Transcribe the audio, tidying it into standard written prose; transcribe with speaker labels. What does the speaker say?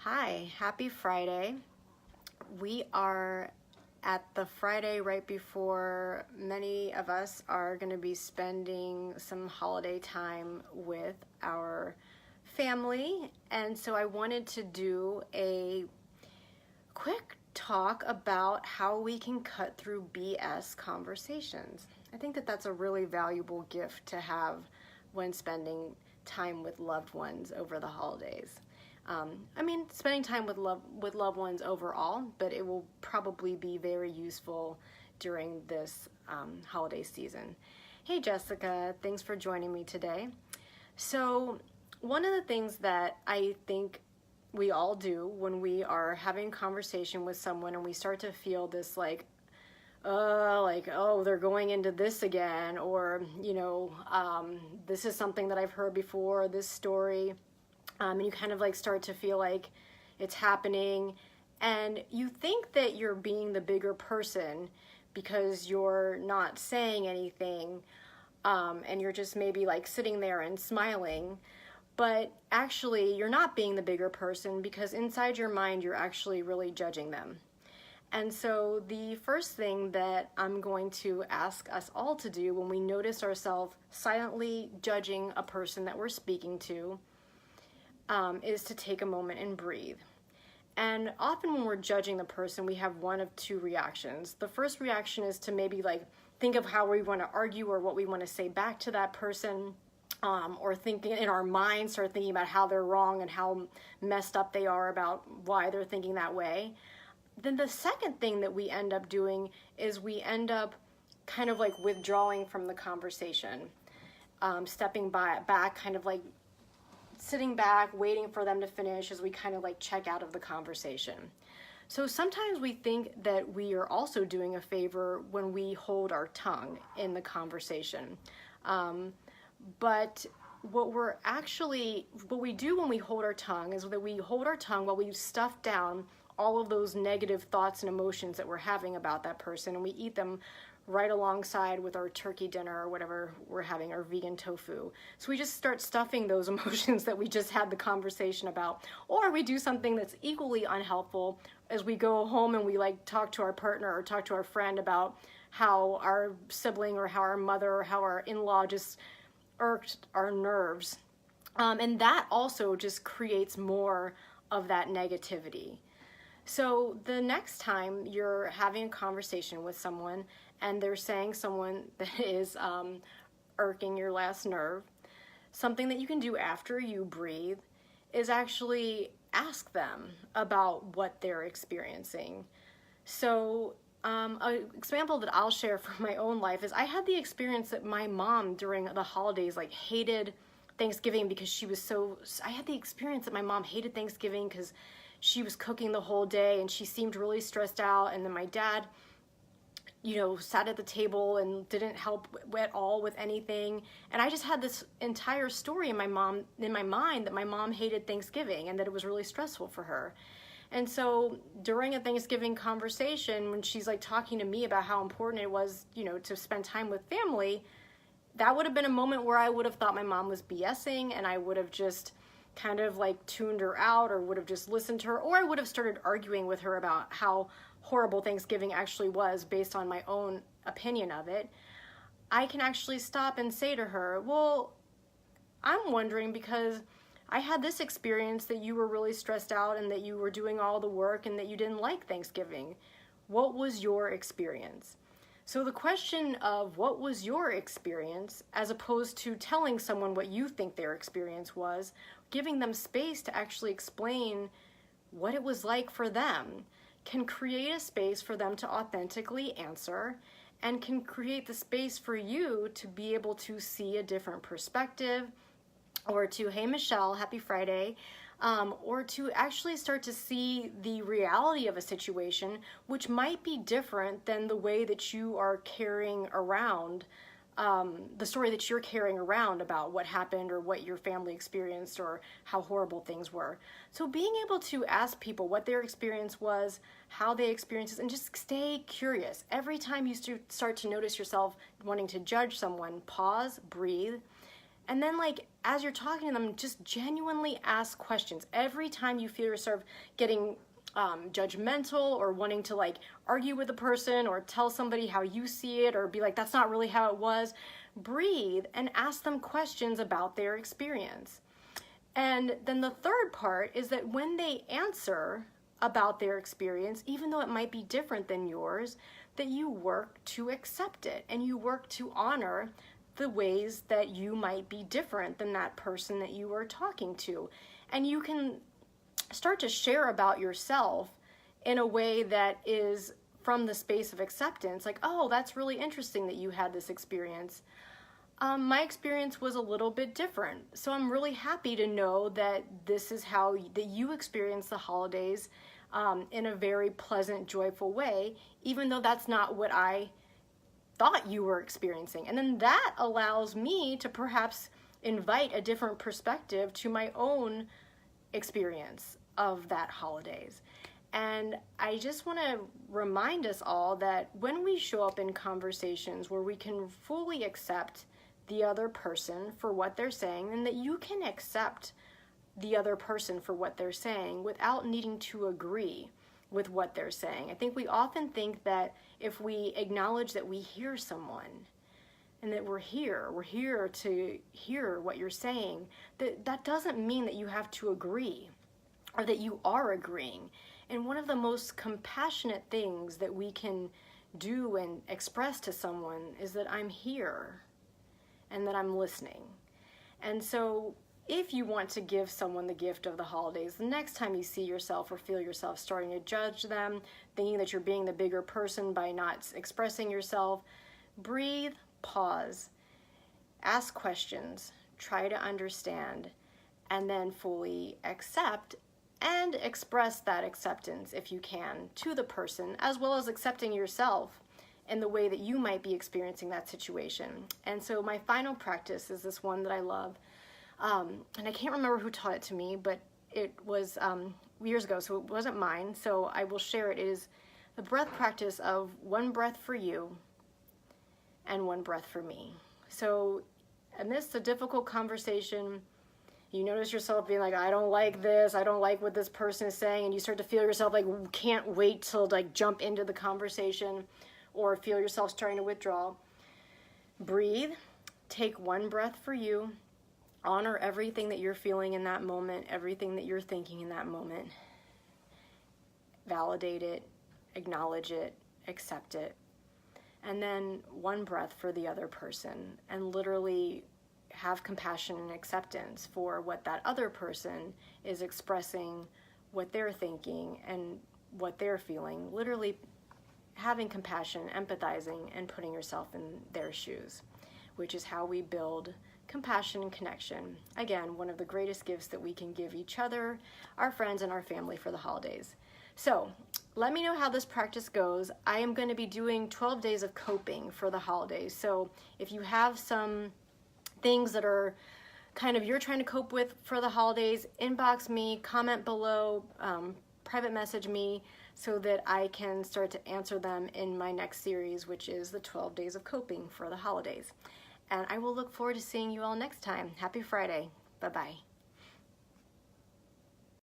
Speaker 1: Hi, happy Friday. We are at the Friday right before many of us are going to be spending some holiday time with our family. And so I wanted to do a quick talk about how we can cut through BS conversations. I think that that's a really valuable gift to have when spending time with loved ones over the holidays. Spending time with loved ones overall, but it will probably be very useful during this holiday season. Hey Jessica, thanks for joining me today. So one of the things that I think we all do when we are having a conversation with someone and we start to feel this oh, they're going into this again, or this is something that I've heard before, this story. And you kind of start to feel like it's happening, and you think that you're being the bigger person because you're not saying anything, and you're just maybe sitting there and smiling, but actually you're not being the bigger person because inside your mind you're actually really judging them. And so the first thing that I'm going to ask us all to do when we notice ourselves silently judging a person that we're speaking to is to take a moment and breathe. And often when we're judging the person, we have one of two reactions. The first reaction is to maybe think of how we want to argue or what we want to say back to that person, or thinking in our minds, start thinking about how they're wrong and how messed up they are about why they're thinking that way. Then the second thing that we end up doing is we end up kind of withdrawing from the conversation, stepping back, kind of sitting back, waiting for them to finish as we kind of check out of the conversation. So sometimes we think that we are also doing a favor when we hold our tongue in the conversation. But what we do when we hold our tongue is that we hold our tongue while we stuff down all of those negative thoughts and emotions that we're having about that person, and we eat them right alongside with our turkey dinner or whatever we're having, our vegan tofu. So we just start stuffing those emotions that we just had the conversation about. Or we do something that's equally unhelpful as we go home and we talk to our partner or talk to our friend about how our sibling or how our mother or how our in-law just irked our nerves. And that also just creates more of that negativity. So the next time you're having a conversation with someone and they're saying someone that is irking your last nerve, something that you can do after you breathe is actually ask them about what they're experiencing. So an example that I'll share from my own life is I had the experience that my mom during the holidays hated Thanksgiving because I had the experience that my mom hated Thanksgiving because she was cooking the whole day and she seemed really stressed out. And then my dad, sat at the table and didn't help at all with anything. And I just had this entire story in my mind that my mom hated Thanksgiving and that it was really stressful for her. And so during a Thanksgiving conversation, when she's talking to me about how important it was, to spend time with family, that would have been a moment where I would have thought my mom was BSing, and I would have just kind of tuned her out, or would have just listened to her, or I would have started arguing with her about how horrible Thanksgiving actually was based on my own opinion of it. I can actually stop and say to her, well, I'm wondering because I had this experience that you were really stressed out and that you were doing all the work and that you didn't like Thanksgiving. What was your experience? So the question of what was your experience, as opposed to telling someone what you think their experience was, giving them space to actually explain what it was like for them, can create a space for them to authentically answer, and can create the space for you to be able to see a different perspective, or to, hey Michelle, happy Friday, or to actually start to see the reality of a situation, which might be different than the way that you are carrying around, the story that you're carrying around about what happened or what your family experienced or how horrible things were. So being able to ask people what their experience was, how they experienced it, and just stay curious. Every time you start to notice yourself wanting to judge someone, pause, breathe, and then as you're talking to them, just genuinely ask questions. Every time you feel yourself getting judgmental or wanting to like argue with a person or tell somebody how you see it or be like, that's not really how it was, breathe and ask them questions about their experience. And then the third part is that when they answer about their experience, even though it might be different than yours, that you work to accept it and you work to honor the ways that you might be different than that person that you are talking to. And you can start to share about yourself in a way that is from the space of acceptance. Like, oh, that's really interesting that you had this experience. My experience was a little bit different. So I'm really happy to know that this is how that you experience the holidays in a very pleasant, joyful way, even though that's not what I thought you were experiencing. And then that allows me to perhaps invite a different perspective to my own experience of that holidays. And I just want to remind us all that when we show up in conversations where we can fully accept the other person for what they're saying, and that you can accept the other person for what they're saying without needing to agree with what they're saying. I think we often think that if we acknowledge that we hear someone and that we're here to hear what you're saying, that doesn't mean that you have to agree or that you are agreeing. And one of the most compassionate things that we can do and express to someone is that I'm here and that I'm listening. And so if you want to give someone the gift of the holidays, the next time you see yourself or feel yourself starting to judge them, thinking that you're being the bigger person by not expressing yourself, breathe, pause, ask questions, try to understand, and then fully accept and express that acceptance, if you can, to the person, as well as accepting yourself in the way that you might be experiencing that situation. And so my final practice is this one that I love. And I can't remember who taught it to me, but it was years ago, so it wasn't mine. So I will share it. It is the breath practice of one breath for you and one breath for me. So amidst a difficult conversation, you notice yourself being like, I don't like this, I don't like what this person is saying, and you start to feel yourself like, can't wait till like jump into the conversation, or feel yourself starting to withdraw. Breathe, take one breath for you, honor everything that you're feeling in that moment, everything that you're thinking in that moment. Validate it, acknowledge it, accept it. And then one breath for the other person, and literally have compassion and acceptance for what that other person is expressing, what they're thinking, and what they're feeling. Literally having compassion, empathizing, and putting yourself in their shoes, which is how we build compassion and connection. Again, one of the greatest gifts that we can give each other, our friends, and our family for the holidays. So let me know how this practice goes. I am going to be doing 12 days of coping for the holidays. So if you have some things that are kind of you're trying to cope with for the holidays, inbox me, comment below, private message me, so that I can start to answer them in my next series, which is the 12 days of coping for the holidays. And I will look forward to seeing you all next time. Happy Friday. Bye-bye.